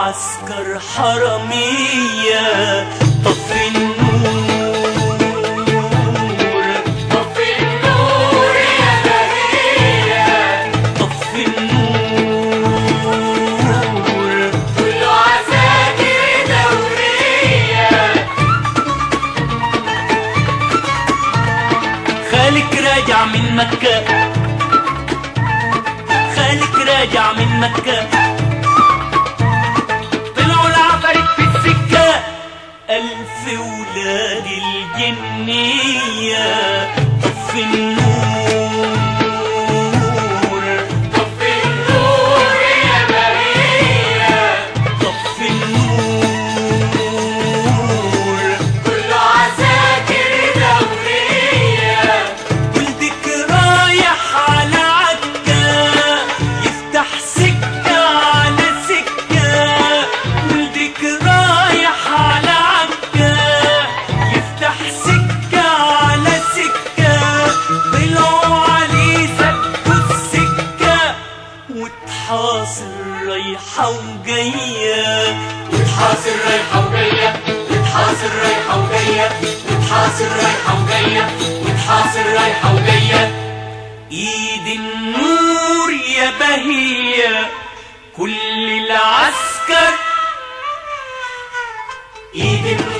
عسكر حرامية. طفي النور طفي النور يا بهية، طفي النور كله عساكر دورية. خالك راجع من مكة، خالك راجع من مكة، طلعوا العفاريت في السكة، ألف ولاد الجنية. طفي النور طفي النور يا بهية، طفي النور كله عساكر دورية. ولدك رايح على عكا، يفتح سكة على سكة. ولدك رايح على عكا، يفتح سكة على سكة. طلعوا عليه سدوا السكة، وتحاصر رايحة وجاية. وتحاصر رايحة وجاية، وتحاصر رايحة وجاية، وتحاصر رايحة وجاية، وتحاصر رايحة وجاية. ايد النور يا بهية، كل العسكر ايد النور